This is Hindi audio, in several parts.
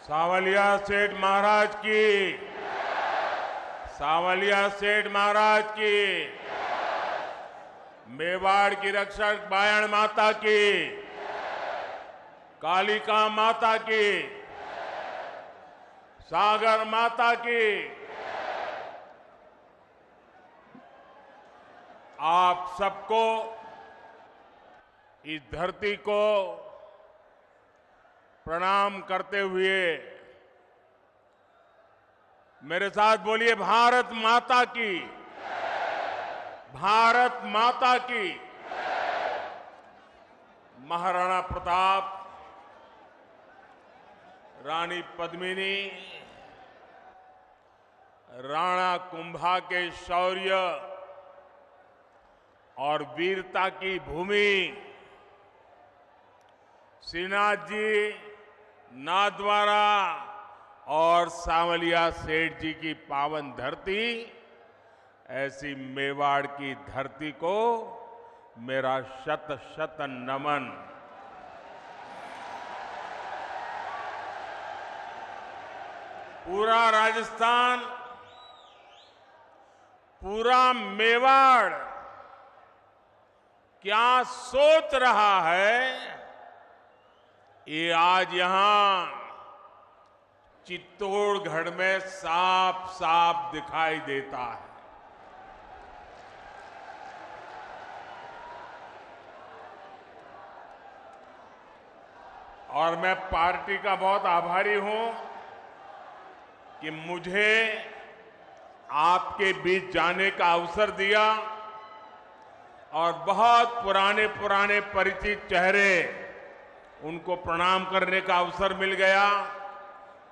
सावलिया सेठ महाराज की, सावलिया सेठ महाराज की, मेवाड़ की रक्षक बायण माता की, कालिका माता की, सागर माता की। आप सबको, इस धरती को प्रणाम करते हुए मेरे साथ बोलिए, भारत माता की, भारत माता की। महाराणा प्रताप, रानी पद्मिनी, राणा कुंभा के शौर्य और वीरता की भूमि, श्रीनाथ जी, नाथद्वारा और सावलिया सेठ जी की पावन धरती, ऐसी मेवाड़ की धरती को मेरा शत शत नमन। पूरा राजस्थान, पूरा मेवाड़ क्या सोच रहा है, ये आज यहां चित्तौड़गढ़ में साफ साफ दिखाई देता है। और मैं पार्टी का बहुत आभारी हूं कि मुझे आपके बीच जाने का अवसर दिया और बहुत पुराने पुराने परिचित चेहरे, उनको प्रणाम करने का अवसर मिल गया,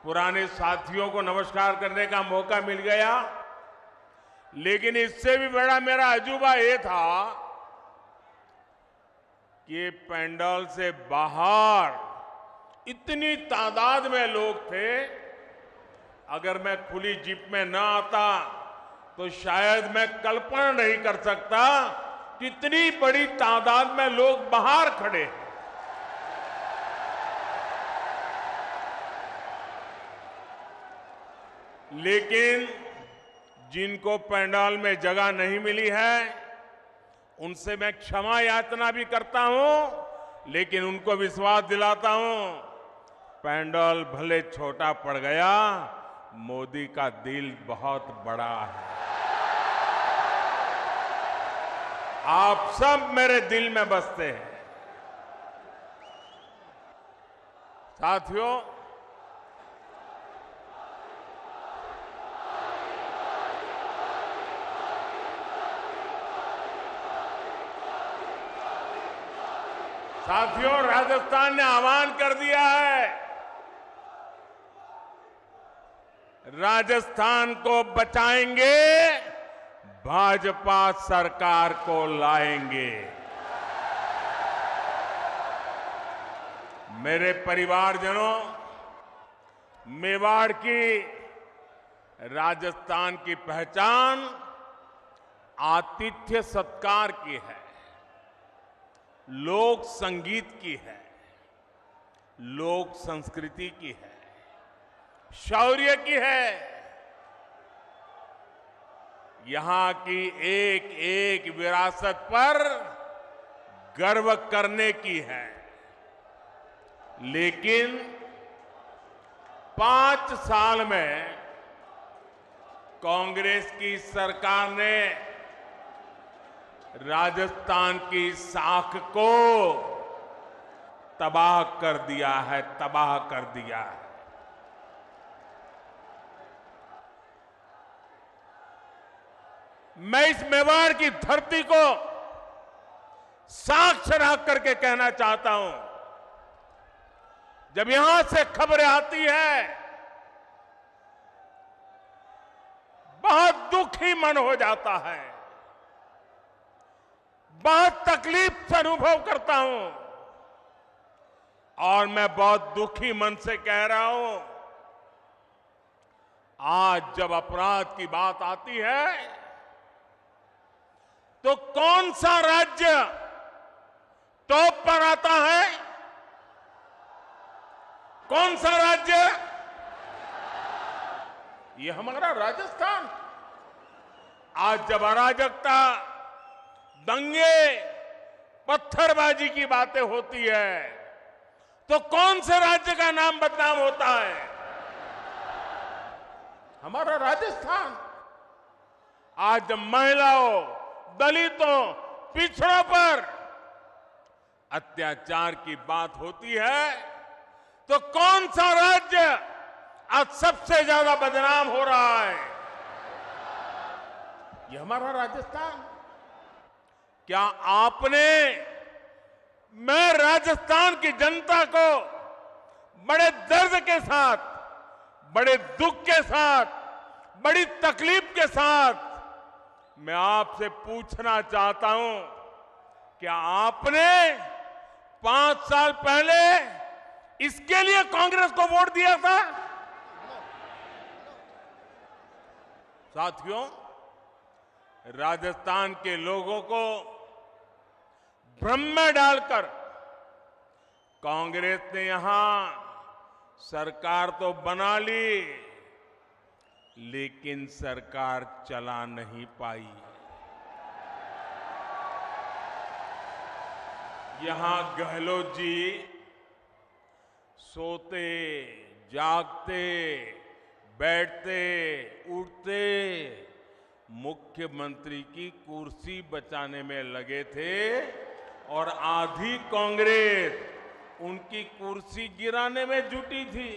पुराने साथियों को नमस्कार करने का मौका मिल गया। लेकिन इससे भी बड़ा मेरा अजूबा ये था कि पंडाल से बाहर इतनी तादाद में लोग थे। अगर मैं खुली जीप में न आता तो शायद मैं कल्पना नहीं कर सकता कि इतनी बड़ी तादाद में लोग बाहर खड़े हैं। लेकिन जिनको पंडाल में जगह नहीं मिली है, उनसे मैं क्षमा याचना भी करता हूं, लेकिन उनको विश्वास दिलाता हूं, पंडाल भले छोटा पड़ गया, मोदी का दिल बहुत बड़ा है। आप सब मेरे दिल में बसते हैं। साथियों, राजस्थान ने आह्वान कर दिया है, राजस्थान को बचाएंगे, भाजपा सरकार को लाएंगे। मेरे परिवारजनों, मेवाड़ की, राजस्थान की पहचान आतिथ्य सत्कार की है, लोक संगीत की है, लोक संस्कृति की है, शौर्य की है। यहां की एक एक विरासत पर गर्व करने की है। लेकिन 5 साल में कांग्रेस की सरकार ने राजस्थान की साख को तबाह कर दिया है, तबाह कर दिया है। मैं इस मेवाड़ की धरती को साक्ष्य रख करके कहना चाहता हूं, जब यहां से खबरें आती है, बहुत दुखी मन हो जाता है, बहुत तकलीफ से अनुभव करता हूं। और मैं बहुत दुखी मन से कह रहा हूं, आज जब अपराध की बात आती है, तो कौन सा राज्य टॉप पर आता है? कौन सा राज्य ये हमारा राजस्थान। आज जब अराजकता, दंगे, पत्थरबाजी की बातें होती है तो कौन से राज्य का नाम बदनाम होता है? हमारा राजस्थान। आज जब महिलाओं, दलितों, पिछड़ों पर अत्याचार की बात होती है तो कौन सा राज्य आज सबसे ज्यादा बदनाम हो रहा है? ये हमारा राजस्थान। क्या आपने, मैं राजस्थान की जनता को बड़े दर्द के साथ, बड़े दुख के साथ, बड़ी तकलीफ के साथ मैं आपसे पूछना चाहता हूं, क्या आपने 5 साल पहले इसके लिए कांग्रेस को वोट दिया था? साथियों, राजस्थान के लोगों को भ्रम में डालकर कांग्रेस ने यहां सरकार तो बना ली, लेकिन सरकार चला नहीं पाई। यहां गहलोत जी सोते, जागते, बैठते, उठते मुख्यमंत्री की कुर्सी बचाने में लगे थे और आधी कांग्रेस उनकी कुर्सी गिराने में जुटी थी।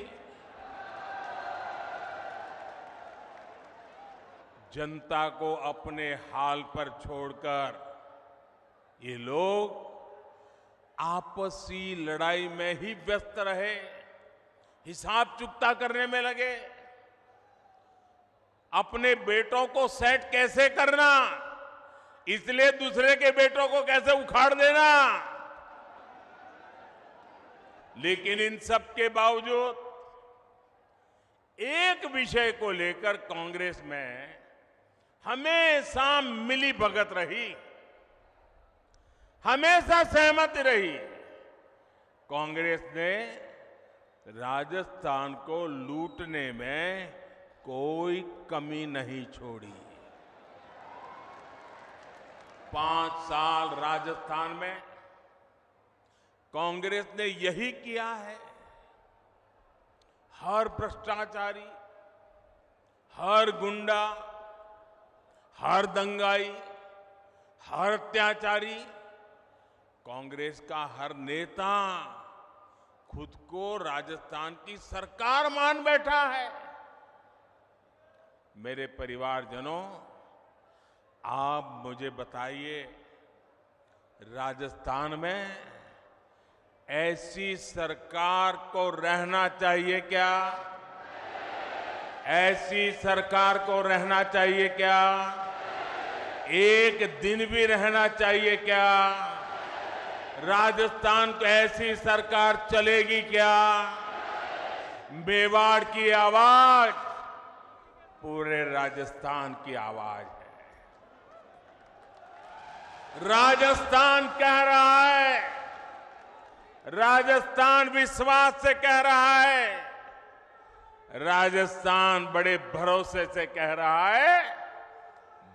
जनता को अपने हाल पर छोड़कर ये लोग आपसी लड़ाई में ही व्यस्त रहे, हिसाब चुकता करने में लगे। अपने बेटों को सेट कैसे करना, इसलिए दूसरे के बेटों को कैसे उखाड़ देना। लेकिन इन सब के बावजूद एक विषय को लेकर कांग्रेस में हमेशा मिली भगत रही, हमेशा सहमति रही। कांग्रेस ने राजस्थान को लूटने में कोई कमी नहीं छोड़ी। 5 साल राजस्थान में कांग्रेस ने यही किया है। हर भ्रष्टाचारी, हर गुंडा, हर दंगाई, हर अत्याचारी, कांग्रेस का हर नेता खुद को राजस्थान की सरकार मान बैठा है। मेरे परिवारजनों, आप मुझे बताइए, राजस्थान में ऐसी सरकार को रहना चाहिए क्या? ऐसी सरकार को रहना चाहिए क्या? एक दिन भी रहना चाहिए क्या? राजस्थान को ऐसी सरकार चलेगी क्या? मेवाड़ की आवाज पूरे राजस्थान की आवाज है। राजस्थान कह रहा है, राजस्थान विश्वास से कह रहा है, राजस्थान बड़े भरोसे से कह रहा है,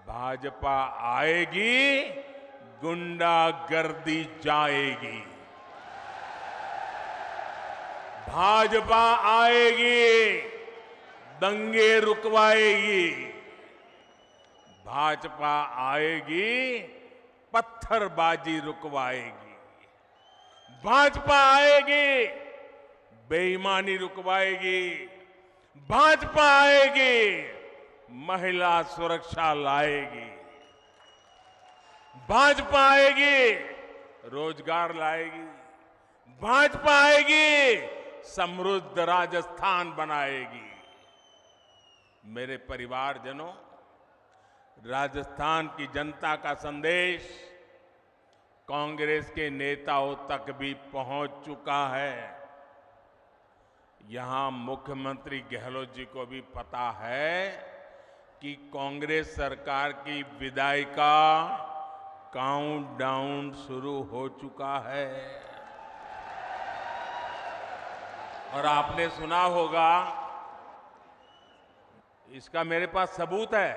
भाजपा आएगी, गुंडागर्दी जाएगी। भाजपा आएगी, दंगे रुकवाएगी। भाजपा आएगी, पत्थरबाजी रुकवाएगी। भाजपा आएगी, बेईमानी रुकवाएगी। भाजपा आएगी, महिला सुरक्षा लाएगी। भाजपा आएगी, रोजगार लाएगी। भाजपा आएगी, समृद्ध राजस्थान बनाएगी। मेरे परिवारजनों, राजस्थान की जनता का संदेश कांग्रेस के नेताओं तक भी पहुंच चुका है। यहां मुख्यमंत्री गहलोत जी को भी पता है कि कांग्रेस सरकार की विदाई का काउंटडाउन शुरू हो चुका है। और आपने सुना होगा, इसका मेरे पास सबूत है।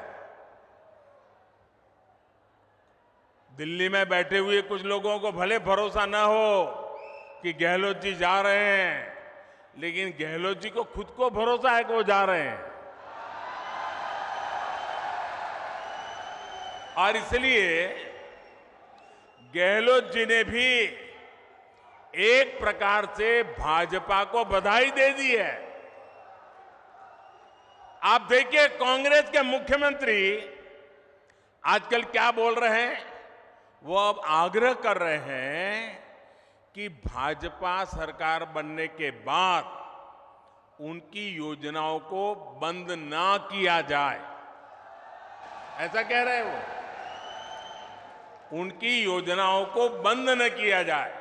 दिल्ली में बैठे हुए कुछ लोगों को भले भरोसा ना हो कि गहलोत जी जा रहे हैं, लेकिन गहलोत जी को खुद को भरोसा है कि वो जा रहे हैं। और इसलिए गहलोत जी ने भी एक प्रकार से भाजपा को बधाई दे दी है। आप देखिए कांग्रेस के मुख्यमंत्री आजकल क्या बोल रहे हैं। वो अब आग्रह कर रहे हैं कि भाजपा सरकार बनने के बाद उनकी योजनाओं को बंद ना किया जाए, ऐसा कह रहे हैं वो। उनकी योजनाओं को बंद न किया जाए।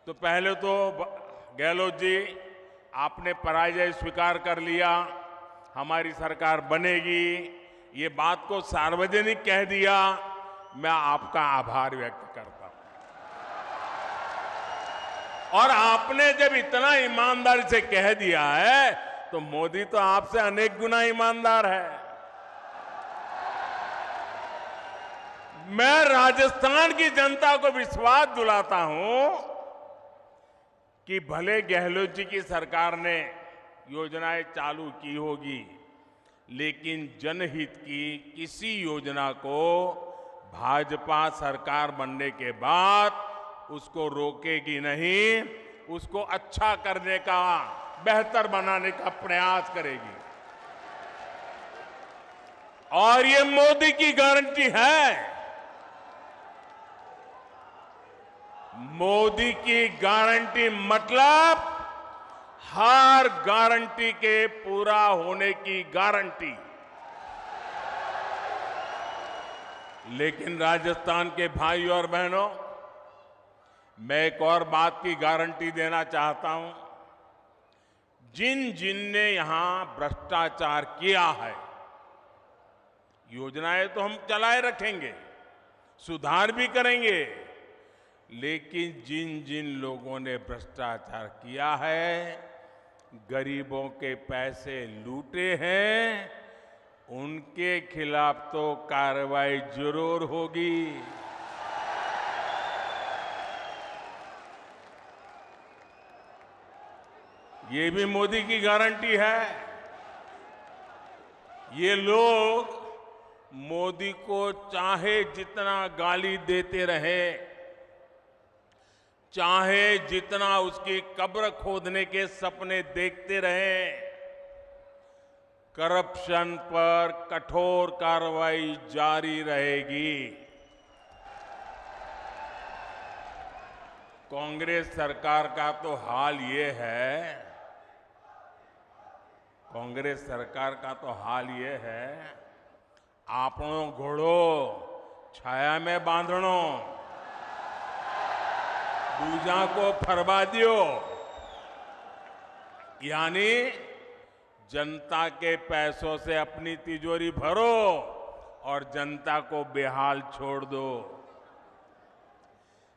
तो पहले तो गहलोत जी आपने पराजय स्वीकार कर लिया, हमारी सरकार बनेगी, ये बात को सार्वजनिक कह दिया। मैं आपका आभार व्यक्त करता हूं। और आपने जब इतना ईमानदारी से कह दिया है तो मोदी तो आपसे अनेक गुना ईमानदार है। मैं राजस्थान की जनता को विश्वास दिलाता हूं कि भले गहलोत जी की सरकार ने योजनाएं चालू की होगी, लेकिन जनहित की किसी योजना को भाजपा सरकार बनने के बाद उसको रोकेगी नहीं, उसको अच्छा करने का, बेहतर बनाने का प्रयास करेगी। और ये मोदी की गारंटी है। मोदी की गारंटी मतलब हर गारंटी के पूरा होने की गारंटी। लेकिन राजस्थान के भाई और बहनों, मैं एक और बात की गारंटी देना चाहता हूं। जिन जिन ने यहां भ्रष्टाचार किया है, योजनाएं तो हम चलाए रखेंगे, सुधार भी करेंगे, लेकिन जिन जिन लोगों ने भ्रष्टाचार किया है, गरीबों के पैसे लूटे हैं, उनके खिलाफ तो कार्रवाई जरूर होगी। ये भी मोदी की गारंटी है। ये लोग मोदी को चाहे जितना गाली देते रहे, चाहे जितना उसकी कब्र खोदने के सपने देखते रहे, करप्शन पर कठोर कार्रवाई जारी रहेगी। कांग्रेस सरकार का तो हाल ये है, कांग्रेस सरकार का तो हाल ये है, आपनो घोड़ो छाया में बांधणो, दूजा को फरवा दियो। यानी जनता के पैसों से अपनी तिजोरी भरो और जनता को बेहाल छोड़ दो।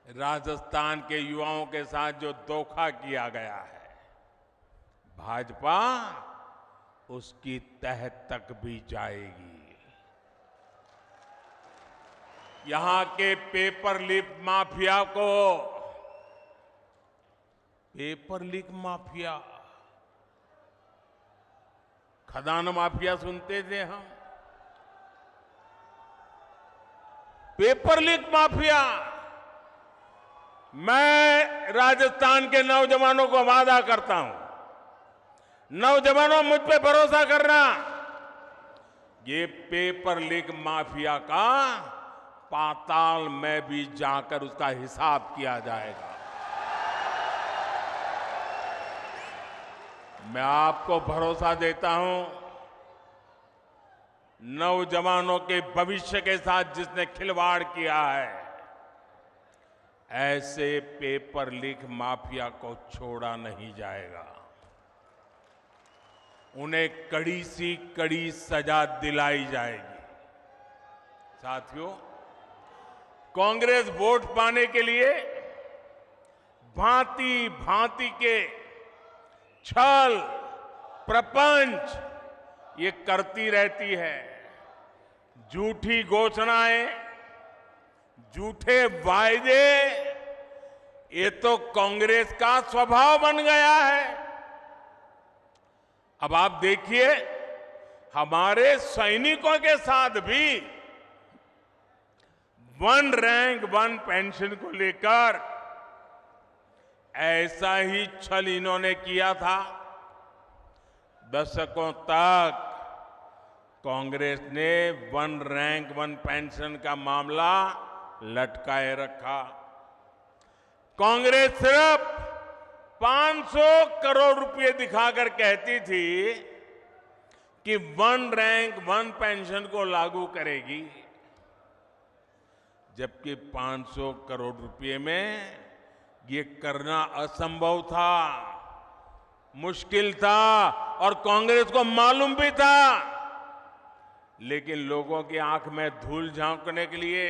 राजस्थान के युवाओं के साथ जो धोखा किया गया है, भाजपा उसकी तह तक भी जाएगी। यहां के पेपर लीक माफिया को, पेपर लीक माफिया, खदान माफिया सुनते थे हम, पेपर लीक माफिया। मैं राजस्थान के नौजवानों को वादा करता हूं, नौजवानों मुझ पे भरोसा करना, ये पेपर लीक माफिया का पाताल में भी जाकर उसका हिसाब किया जाएगा। मैं आपको भरोसा देता हूं, नौजवानों के भविष्य के साथ जिसने खिलवाड़ किया है, ऐसे पेपर लीक माफिया को छोड़ा नहीं जाएगा। उन्हें कड़ी सी कड़ी सजा दिलाई जाएगी। साथियों, कांग्रेस वोट पाने के लिए भांति भांति के छल, प्रपंच ये करती रहती है। झूठी घोषणाएं, झूठे वायदे, ये तो कांग्रेस का स्वभाव बन गया है। अब आप देखिए, हमारे सैनिकों के साथ भी वन रैंक वन पेंशन को लेकर ऐसा ही छल इन्होंने किया था। दशकों तक कांग्रेस ने वन रैंक वन पेंशन का मामला लटकाए रखा। कांग्रेस सिर्फ 500 करोड़ रुपए दिखाकर कहती थी कि वन रैंक वन पेंशन को लागू करेगी, जबकि 500 करोड़ रुपए में ये करना असंभव था, मुश्किल था और कांग्रेस को मालूम भी था। लेकिन लोगों की आंख में धूल झोंकने के लिए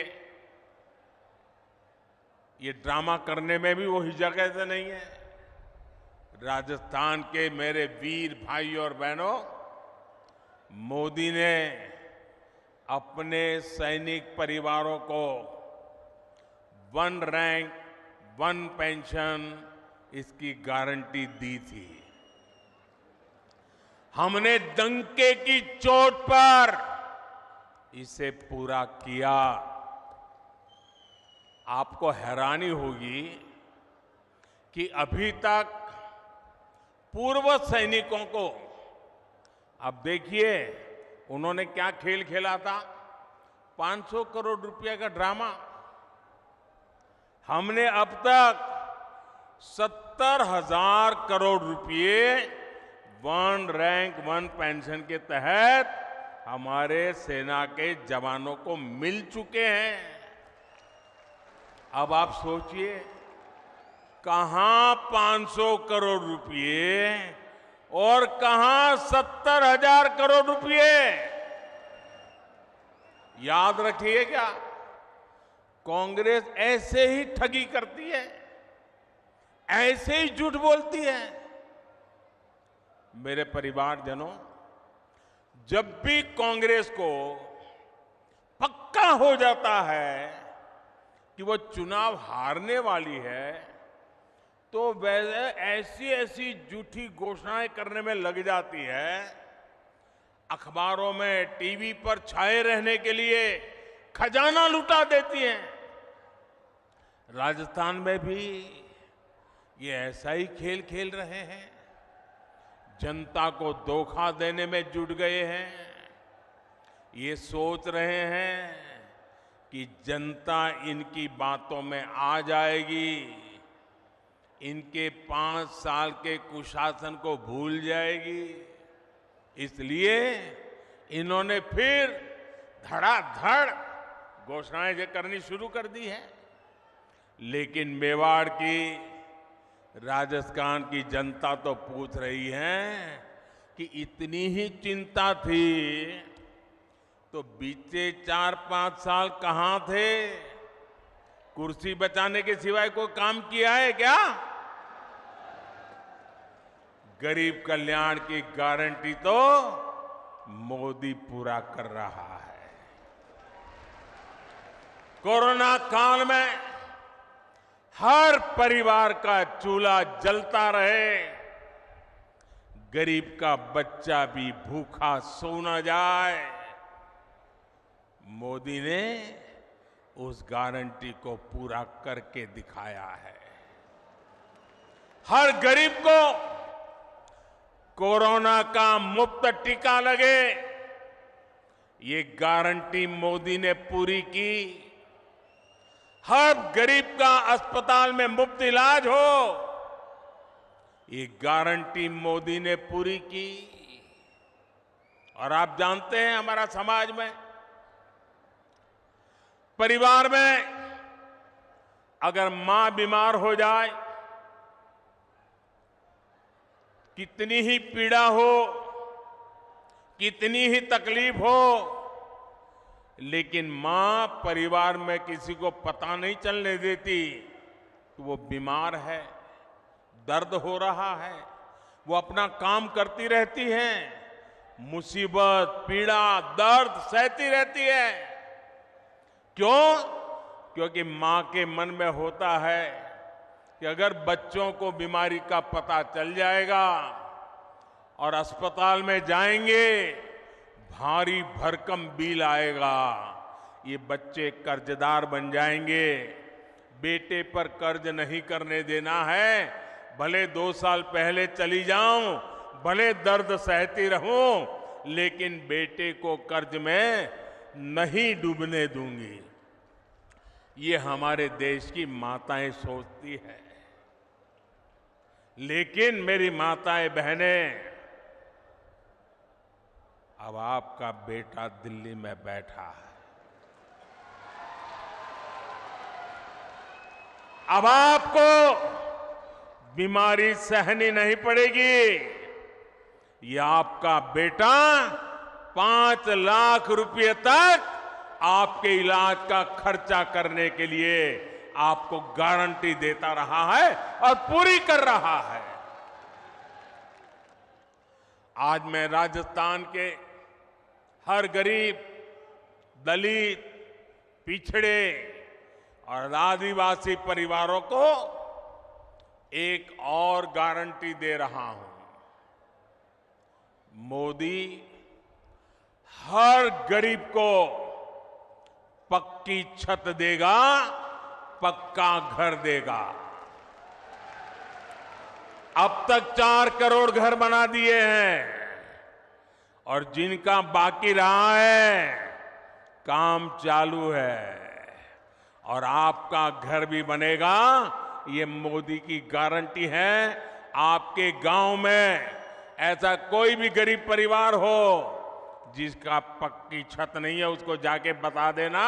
ये ड्रामा करने में भी वो हिचक ऐसे नहीं है। राजस्थान के मेरे वीर भाई और बहनों, मोदी ने अपने सैनिक परिवारों को वन रैंक वन पेंशन इसकी गारंटी दी थी। हमने डंके की चोट पर इसे पूरा किया। आपको हैरानी होगी कि अभी तक पूर्व सैनिकों को, अब देखिए उन्होंने क्या खेल खेला था, 500 करोड़ रुपए का ड्रामा। हमने अब तक 70,000 करोड़ रुपए वन रैंक वन पेंशन के तहत हमारे सेना के जवानों को मिल चुके हैं। अब आप सोचिए, कहां 500 करोड़ रुपए और कहां 70,000 करोड़ रुपए। याद रखिएगा, कांग्रेस ऐसे ही ठगी करती है, ऐसे ही झूठ बोलती है। मेरे परिवारजनों, जब भी कांग्रेस को पक्का हो जाता है कि वो चुनाव हारने वाली है, तो वैसे ऐसी ऐसी झूठी घोषणाएं करने में लग जाती है। अखबारों में, टीवी पर छाए रहने के लिए खजाना लुटा देती हैं। राजस्थान में भी ये ऐसा ही खेल खेल रहे हैं, जनता को धोखा देने में जुट गए हैं। ये सोच रहे हैं कि जनता इनकी बातों में आ जाएगी, इनके 5 साल के कुशासन को भूल जाएगी। इसलिए इन्होंने फिर धड़ाधड़ घोषणाएं करनी शुरू कर दी है। लेकिन मेवाड़ की, राजस्थान की जनता तो पूछ रही है कि इतनी ही चिंता थी तो बीते 4-5 साल कहां थे? कुर्सी बचाने के सिवाय कोई काम किया है क्या? गरीब कल्याण की गारंटी तो मोदी पूरा कर रहा है। कोरोना काल में हर परिवार का चूल्हा जलता रहे, गरीब का बच्चा भी भूखा सो न जाए, मोदी ने उस गारंटी को पूरा करके दिखाया है। हर गरीब को कोरोना का मुफ्त टीका लगे, ये गारंटी मोदी ने पूरी की। हर गरीब का अस्पताल में मुफ्त इलाज हो, ये गारंटी मोदी ने पूरी की। और आप जानते हैं, हमारा समाज में, परिवार में अगर मां बीमार हो जाए, कितनी ही पीड़ा हो, कितनी ही तकलीफ हो, लेकिन मां परिवार में किसी को पता नहीं चलने देती कि वो बीमार है, दर्द हो रहा है। वो अपना काम करती रहती हैं, मुसीबत, पीड़ा, दर्द सहती रहती है। क्यों? क्योंकि मां के मन में होता है कि अगर बच्चों को बीमारी का पता चल जाएगा और अस्पताल में जाएंगे, भारी भरकम बिल आएगा, ये बच्चे कर्जदार बन जाएंगे। बेटे पर कर्ज नहीं करने देना है। भले 2 साल पहले चली जाऊं, भले दर्द सहती रहूं, लेकिन बेटे को कर्ज में नहीं डूबने दूंगी। ये हमारे देश की माताएं सोचती है। लेकिन मेरी माताएं बहनें, अब आपका बेटा दिल्ली में बैठा है। अब आपको बीमारी सहनी नहीं पड़ेगी। ये आपका बेटा 5 लाख रुपए तक आपके इलाज का खर्चा करने के लिए आपको गारंटी देता रहा है और पूरी कर रहा है। आज मैं राजस्थान के हर गरीब, दलित, पिछड़े और आदिवासी परिवारों को एक और गारंटी दे रहा हूं। मोदी हर गरीब को पक्की छत देगा, पक्का घर देगा। अब तक 4 करोड़ घर बना दिए हैं और जिनका बाकी रहा है, काम चालू है। और आपका घर भी बनेगा, ये मोदी की गारंटी है। आपके गांव में ऐसा कोई भी गरीब परिवार हो जिसका पक्की छत नहीं है, उसको जाके बता देना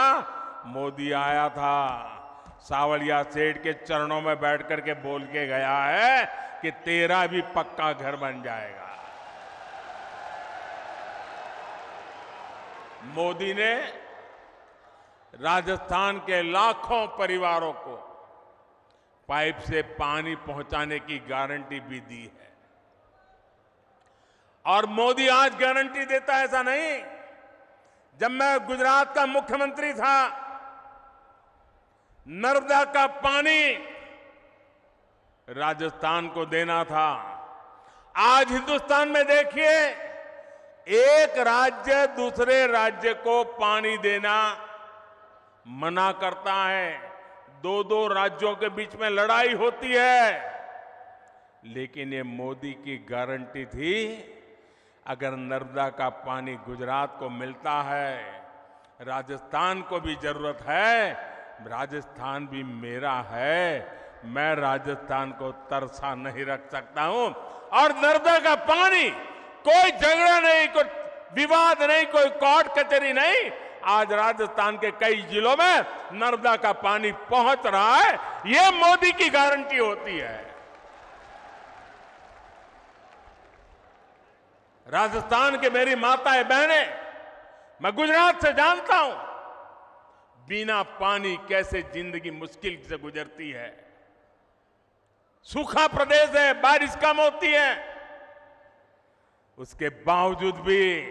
मोदी आया था, सावलिया सेठ के चरणों में बैठ करके बोल के गया है कि तेरा भी पक्का घर बन जाएगा। मोदी ने राजस्थान के लाखों परिवारों को पाइप से पानी पहुंचाने की गारंटी भी दी है। और मोदी आज गारंटी देता है, ऐसा नहीं। जब मैं गुजरात का मुख्यमंत्री था, नर्मदा का पानी राजस्थान को देना था। आज हिंदुस्तान में देखिए, एक राज्य दूसरे राज्य को पानी देना मना करता है। 2-2 राज्यों के बीच में लड़ाई होती है। लेकिन ये मोदी की गारंटी थी, अगर नर्मदा का पानी गुजरात को मिलता है, राजस्थान को भी जरूरत है, राजस्थान भी मेरा है, मैं राजस्थान को तरसा नहीं रख सकता हूं। और नर्मदा का पानी, कोई झगड़ा नहीं, कोई विवाद नहीं, कोई कोर्ट कचहरी नहीं, आज राजस्थान के कई जिलों में नर्मदा का पानी पहुंच रहा है। यह मोदी की गारंटी होती है। राजस्थान के मेरी माताएं बहनें, मैं गुजरात से जानता हूं बिना पानी कैसे जिंदगी मुश्किल से गुजरती है। सूखा प्रदेश है, बारिश कम होती है, उसके बावजूद भी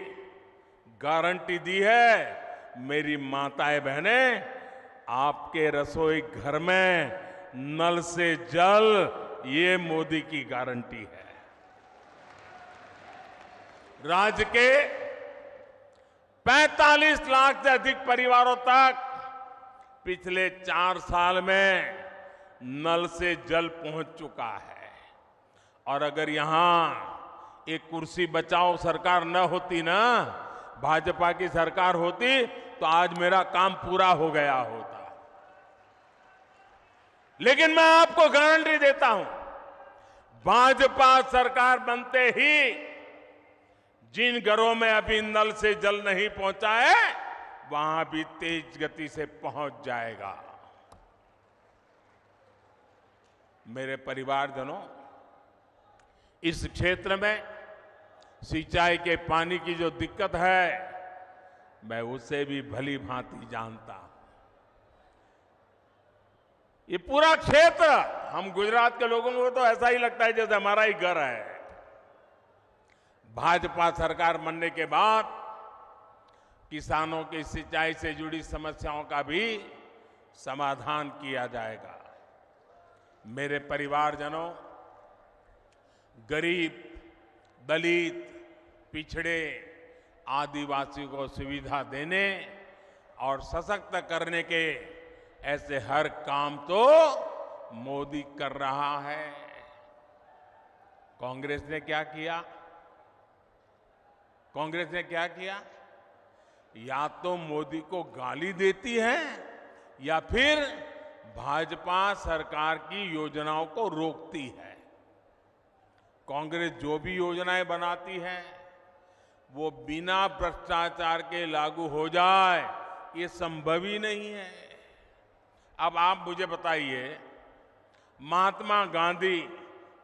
गारंटी दी है। मेरी माताएं बहनें, आपके रसोई घर में नल से जल, ये मोदी की गारंटी है। राज्य के 45 लाख से अधिक परिवारों तक पिछले 4 साल में नल से जल पहुंच चुका है। और अगर यहां एक कुर्सी बचाओ सरकार न होती ना, भाजपा की सरकार होती, तो आज मेरा काम पूरा हो गया होता। लेकिन मैं आपको गारंटी देता हूं, भाजपा सरकार बनते ही जिन घरों में अभी नल से जल नहीं पहुंचा है, वहां भी तेज गति से पहुंच जाएगा। मेरे परिवारजनों, इस क्षेत्र में सिंचाई के पानी की जो दिक्कत है, मैं उसे भी भली भांति जानता हूं। ये पूरा क्षेत्र, हम गुजरात के लोगों को तो ऐसा ही लगता है जैसे हमारा ही घर है। भाजपा सरकार बनने के बाद किसानों की सिंचाई से जुड़ी समस्याओं का भी समाधान किया जाएगा। मेरे परिवारजनों, गरीब, दलित, पिछड़े, आदिवासी को सुविधा देने और सशक्त करने के ऐसे हर काम तो मोदी कर रहा है। कांग्रेस ने क्या किया? कांग्रेस ने क्या किया? या तो मोदी को गाली देती है या फिर भाजपा सरकार की योजनाओं को रोकती है। कांग्रेस जो भी योजनाएं बनाती है वो बिना भ्रष्टाचार के लागू हो जाए, ये संभव ही नहीं है। अब आप मुझे बताइए, महात्मा गांधी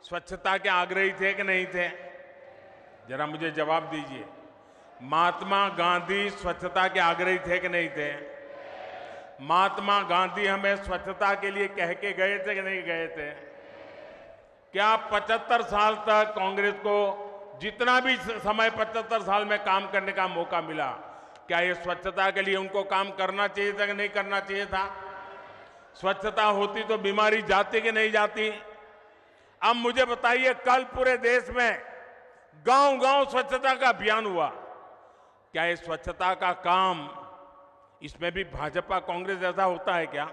स्वच्छता के आग्रही थे कि नहीं थे? जरा मुझे जवाब दीजिए। महात्मा गांधी स्वच्छता के आग्रही थे कि नहीं थे? महात्मा गांधी हमें स्वच्छता के लिए कह के गए थे कि नहीं गए थे? क्या 75 साल तक कांग्रेस को जितना भी समय 75 साल में काम करने का मौका मिला, क्या ये स्वच्छता के लिए उनको काम करना चाहिए था कि नहीं करना चाहिए था? स्वच्छता होती तो बीमारी जाती कि नहीं जाती? अब मुझे बताइए, कल पूरे देश में गांव-गांव स्वच्छता का अभियान हुआ। क्या ये स्वच्छता का काम, इसमें भी भाजपा कांग्रेस जैसा होता है क्या?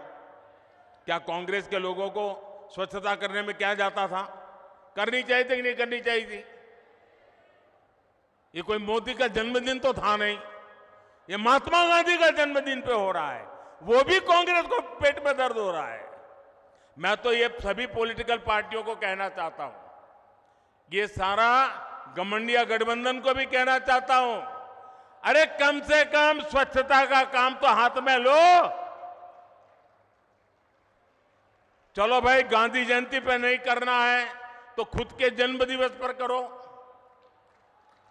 क्या कांग्रेस के लोगों को स्वच्छता करने में क्या जाता था? करनी चाहिए थी कि नहीं करनी चाहिए थी? ये कोई मोदी का जन्मदिन तो था नहीं, ये महात्मा गांधी का जन्मदिन पे हो रहा है, वो भी कांग्रेस को पेट में दर्द हो रहा है। मैं तो ये सभी पॉलिटिकल पार्टियों को कहना चाहता हूं, ये सारा घमंडिया गठबंधन को भी कहना चाहता हूं, अरे कम से कम स्वच्छता का काम तो हाथ में लो। चलो भाई, गांधी जयंती पे नहीं करना है तो खुद के जन्मदिवस पर करो।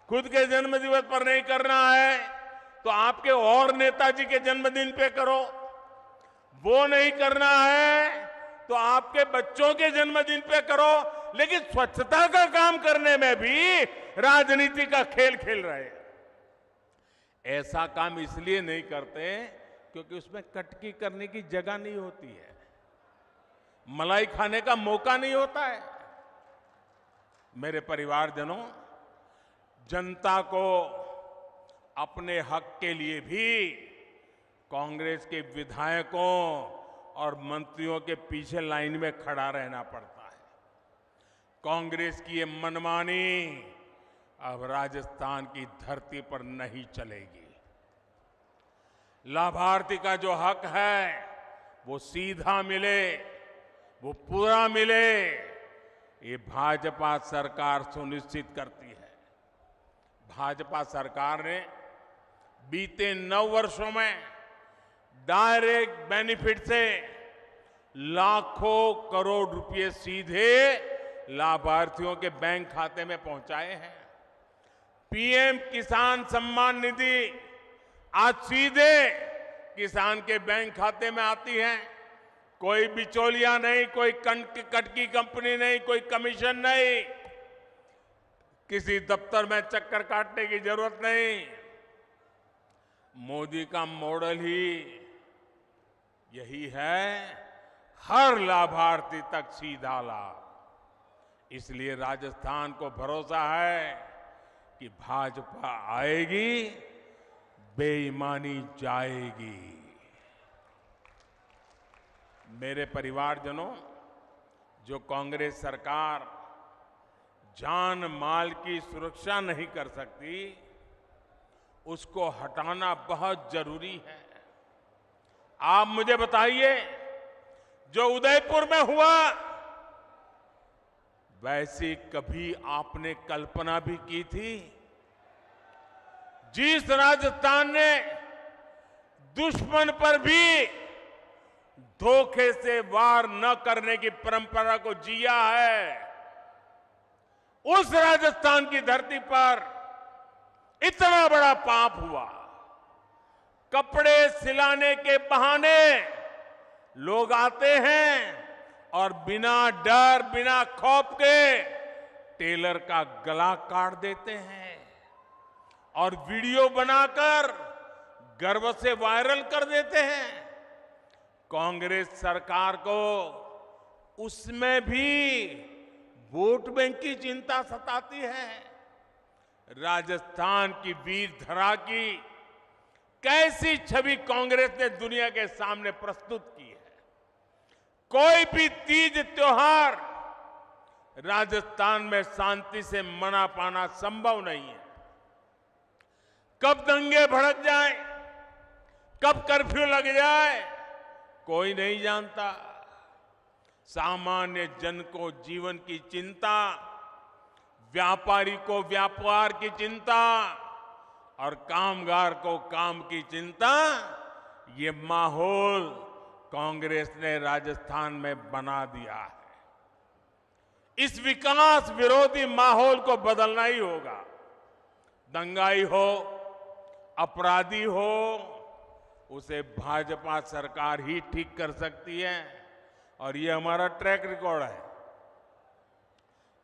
खुद के जन्मदिवस पर नहीं करना है तो आपके और नेताजी के जन्मदिन पे करो। वो नहीं करना है तो आपके बच्चों के जन्मदिन पे करो। लेकिन स्वच्छता का काम करने में भी राजनीति का खेल खेल रहे हैं। ऐसा काम इसलिए नहीं करते क्योंकि उसमें कटकी करने की जगह नहीं होती है, मलाई खाने का मौका नहीं होता है। मेरे परिवारजनों, जनता को अपने हक के लिए भी कांग्रेस के विधायकों और मंत्रियों के पीछे लाइन में खड़ा रहना पड़ता है। कांग्रेस की ये मनमानी अब राजस्थान की धरती पर नहीं चलेगी। लाभार्थी का जो हक है वो सीधा मिले, वो पूरा मिले, ये भाजपा सरकार सुनिश्चित करती है। भाजपा सरकार ने बीते 9 वर्षों में डायरेक्ट बेनिफिट से लाखों करोड़ रुपए सीधे लाभार्थियों के बैंक खाते में पहुंचाए हैं। पीएम किसान सम्मान निधि आज सीधे किसान के बैंक खाते में आती है। कोई बिचौलिया नहीं, कोई कटकी कंपनी नहीं, कोई कमीशन नहीं, किसी दफ्तर में चक्कर काटने की जरूरत नहीं। मोदी का मॉडल ही यही है, हर लाभार्थी तक सीधा लाभ। इसलिए राजस्थान को भरोसा है कि भाजपा आएगी, बेईमानी जाएगी। मेरे परिवारजनों, जो कांग्रेस सरकार जान माल की सुरक्षा नहीं कर सकती, उसको हटाना बहुत जरूरी है। आप मुझे बताइए, जो उदयपुर में हुआ, वैसी कभी आपने कल्पना भी की थी? जिस राजस्थान ने दुश्मन पर भी धोखे से वार न करने की परंपरा को जिया है, उस राजस्थान की धरती पर इतना बड़ा पाप हुआ। कपड़े सिलाने के बहाने लोग आते हैं और बिना डर, बिना खौफ के टेलर का गला काट देते हैं। और वीडियो बनाकर गर्व से वायरल कर देते हैं। कांग्रेस सरकार को उसमें भी वोट बैंक की चिंता सताती है। राजस्थान की वीर धरा की कैसी छवि कांग्रेस ने दुनिया के सामने प्रस्तुत की है। कोई भी तीज त्योहार राजस्थान में शांति से मना पाना संभव नहीं है। कब दंगे भड़क जाए, कब कर्फ्यू लग जाए, कोई नहीं जानता। सामान्य जन को जीवन की चिंता, व्यापारी को व्यापार की चिंता और कामगार को काम की चिंता, ये माहौल कांग्रेस ने राजस्थान में बना दिया है। इस विकास विरोधी माहौल को बदलना ही होगा। दंगाई हो, अपराधी हो, उसे भाजपा सरकार ही ठीक कर सकती है और ये हमारा ट्रैक रिकॉर्ड है।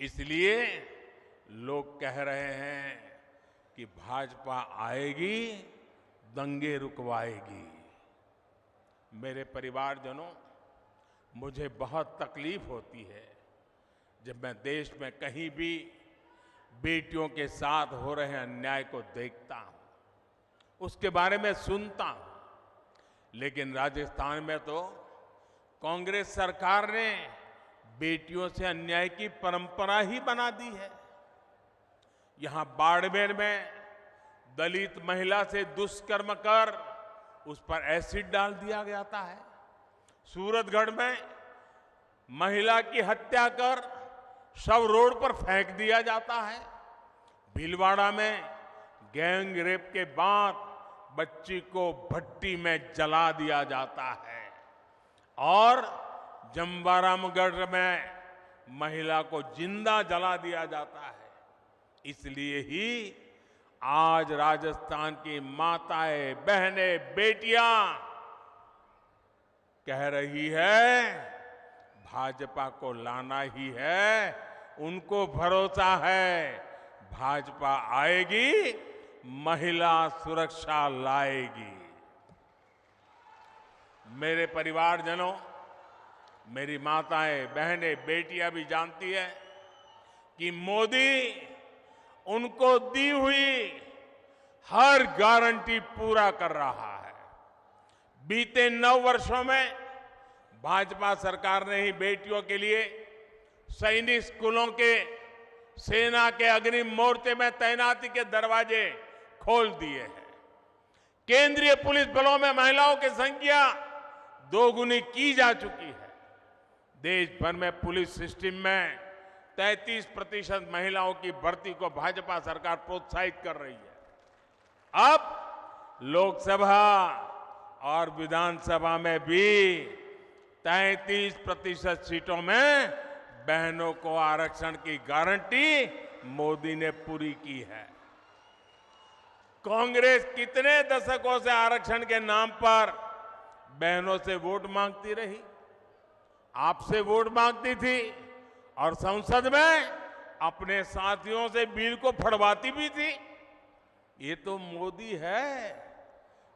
इसलिए लोग कह रहे हैं कि भाजपा आएगी, दंगे रुकवाएगी। मेरे परिवारजनों, मुझे बहुत तकलीफ होती है जब मैं देश में कहीं भी बेटियों के साथ हो रहे अन्याय को देखता हूं, उसके बारे में सुनता हूं। लेकिन राजस्थान में तो कांग्रेस सरकार ने बेटियों से अन्याय की परंपरा ही बना दी है। यहां बाड़मेर में दलित महिला से दुष्कर्म कर उस पर एसिड डाल दिया जाता है। सूरतगढ़ में महिला की हत्या कर शव रोड पर फेंक दिया जाता है। भीलवाड़ा में गैंग रेप के बाद बच्ची को भट्टी में जला दिया जाता है और जमवारामगढ़ में महिला को जिंदा जला दिया जाता है। इसलिए ही आज राजस्थान की माताएं, बहनें, बेटियां कह रही है भाजपा को लाना ही है। उनको भरोसा है भाजपा आएगी, महिला सुरक्षा लाएगी। मेरे परिवारजनों, मेरी माताएं, बहनें, बेटियां भी जानती है कि मोदी उनको दी हुई हर गारंटी पूरा कर रहा है। बीते 9 वर्षों में भाजपा सरकार ने ही बेटियों के लिए सैनिक स्कूलों के, सेना के अग्रिम मोर्चे में तैनाती के दरवाजे खोल दिए हैं। केंद्रीय पुलिस बलों में महिलाओं की संख्या 2 गुनी की जा चुकी है। देश भर में पुलिस सिस्टम में 33% महिलाओं की भर्ती को भाजपा सरकार प्रोत्साहित कर रही है। अब लोकसभा और विधानसभा में भी 33% सीटों में बहनों को आरक्षण की गारंटी मोदी ने पूरी की है। कांग्रेस कितने दशकों से आरक्षण के नाम पर बहनों से वोट मांगती रही, आपसे वोट मांगती थी और संसद में अपने साथियों से बिल को फड़वाती भी थी। ये तो मोदी है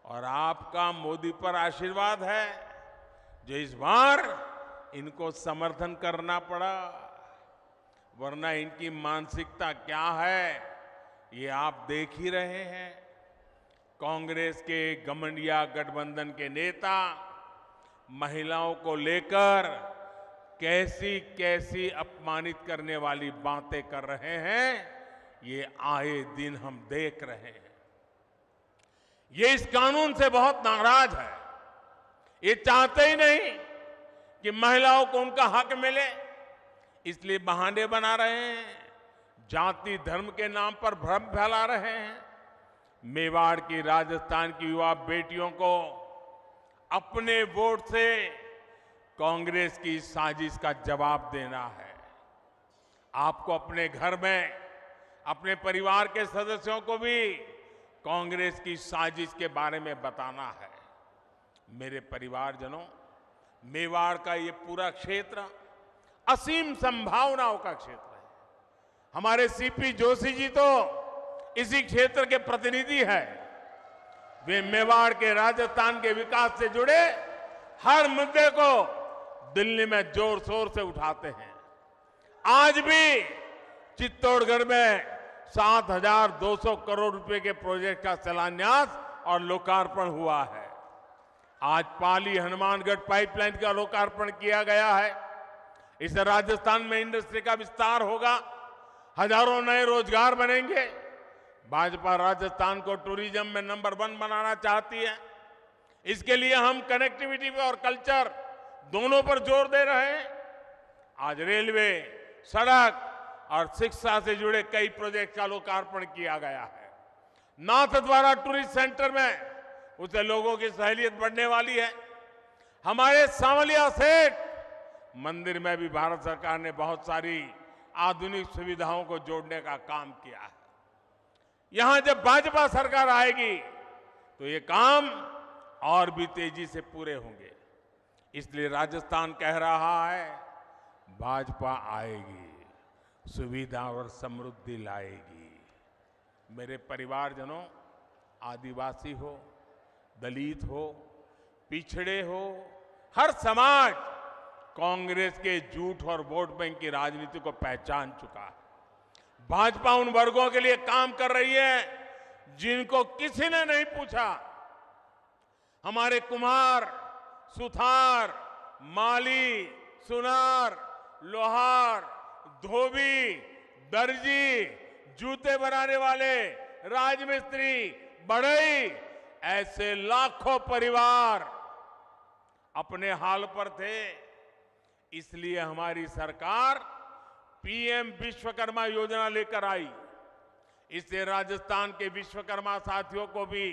और आपका मोदी पर आशीर्वाद है जो इस बार इनको समर्थन करना पड़ा, वरना इनकी मानसिकता क्या है ये आप देख ही रहे हैं। कांग्रेस के घमंडिया गठबंधन के नेता महिलाओं को लेकर कैसी कैसी अपमानित करने वाली बातें कर रहे हैं, ये आए दिन हम देख रहे हैं। ये इस कानून से बहुत नाराज है। ये चाहते ही नहीं कि महिलाओं को उनका हक मिले, इसलिए बहाने बना रहे हैं, जाति धर्म के नाम पर भ्रम फैला रहे हैं। मेवाड़ की, राजस्थान की युवा बेटियों को अपने वोट से कांग्रेस की साजिश का जवाब देना है। आपको अपने घर में अपने परिवार के सदस्यों को भी कांग्रेस की साजिश के बारे में बताना है। मेरे परिवारजनों, मेवाड़ का ये पूरा क्षेत्र असीम संभावनाओं का क्षेत्र है। हमारे सीपी जोशी जी तो इसी क्षेत्र के प्रतिनिधि हैं। वे मेवाड़ के, राजस्थान के विकास से जुड़े हर मुद्दे को दिल्ली में जोर शोर से उठाते हैं। आज भी चित्तौड़गढ़ में 7,200 करोड़ रुपए के प्रोजेक्ट का शिलान्यास और लोकार्पण हुआ है। आज पाली हनुमानगढ़ पाइपलाइन का लोकार्पण किया गया है। इससे राजस्थान में इंडस्ट्री का विस्तार होगा, हजारों नए रोजगार बनेंगे। भाजपा राजस्थान को टूरिज्म में नंबर 1 बनाना चाहती है। इसके लिए हम कनेक्टिविटी और कल्चर दोनों पर जोर दे रहे हैं। आज रेलवे, सड़क और शिक्षा से जुड़े कई प्रोजेक्ट का लोकार्पण किया गया है। नाथद्वारा टूरिस्ट सेंटर में उससे लोगों की सहूलियत बढ़ने वाली है। हमारे सांवलिया सेठ मंदिर में भी भारत सरकार ने बहुत सारी आधुनिक सुविधाओं को जोड़ने का काम किया है। यहां जब भाजपा सरकार आएगी तो ये काम और भी तेजी से पूरे होंगे। इसलिए राजस्थान कह रहा है, भाजपा आएगी, सुविधा और समृद्धि लाएगी। मेरे परिवारजनों, आदिवासी हो, दलित हो, पिछड़े हो, हर समाज कांग्रेस के झूठ और वोट बैंक की राजनीति को पहचान चुका है। भाजपा उन वर्गों के लिए काम कर रही है जिनको किसी ने नहीं पूछा। हमारे कुम्हार, सुथार, माली, सुनार, लोहार, धोबी, दर्जी, जूते बनाने वाले, राजमिस्त्री, बढ़ई, ऐसे लाखों परिवार अपने हाल पर थे। इसलिए हमारी सरकार पीएम विश्वकर्मा योजना लेकर आई। इससे राजस्थान के विश्वकर्मा साथियों को भी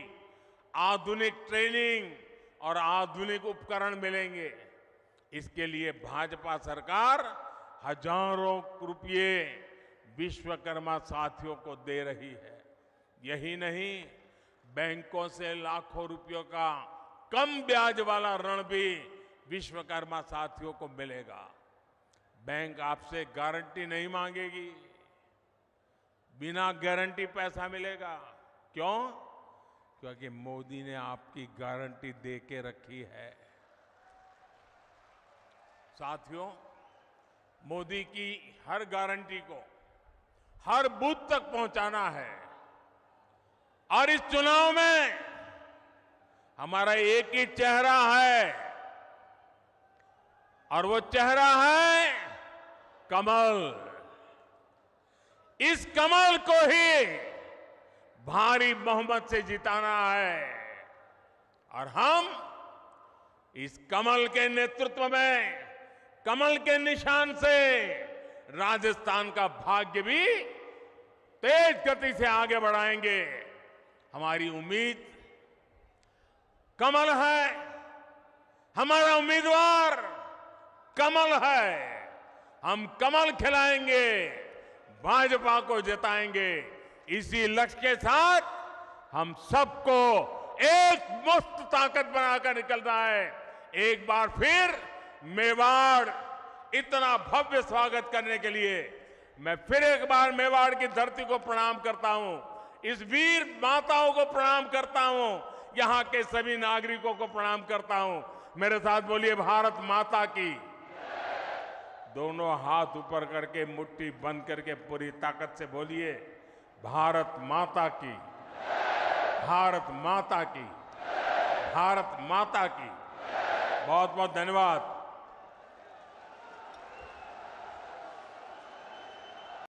आधुनिक ट्रेनिंग और आधुनिक उपकरण मिलेंगे। इसके लिए भाजपा सरकार हजारों रुपये विश्वकर्मा साथियों को दे रही है। यही नहीं, बैंकों से लाखों रुपयों का कम ब्याज वाला ऋण भी विश्वकर्मा साथियों को मिलेगा। बैंक आपसे गारंटी नहीं मांगेगी, बिना गारंटी पैसा मिलेगा। क्यों? क्योंकि मोदी ने आपकी गारंटी दे के रखी है। साथियों, मोदी की हर गारंटी को हर बूथ तक पहुंचाना है। और इस चुनाव में हमारा एक ही चेहरा है, और वो चेहरा है कमल। इस कमल को ही भारी बहुमत से जिताना है। और हम इस कमल के नेतृत्व में, कमल के निशान से राजस्थान का भाग्य भी तेज गति से आगे बढ़ाएंगे। हमारी उम्मीद कमल है, हमारा उम्मीदवार कमल है। हम कमल खिलाएंगे, भाजपा को जिताएंगे। इसी लक्ष्य के साथ हम सबको एक मस्त ताकत बनाकर निकलना है। एक बार फिर मेवाड़ इतना भव्य स्वागत करने के लिए मैं फिर एक बार मेवाड़ की धरती को प्रणाम करता हूं, इस वीर माताओं को प्रणाम करता हूं, यहां के सभी नागरिकों को प्रणाम करता हूं। मेरे साथ बोलिए, भारत माता की। दोनों हाथ ऊपर करके मुट्ठी बंद करके पूरी ताकत से बोलिए, भारत माता की, भारत माता की, भारत माता की। बहुत बहुत धन्यवाद।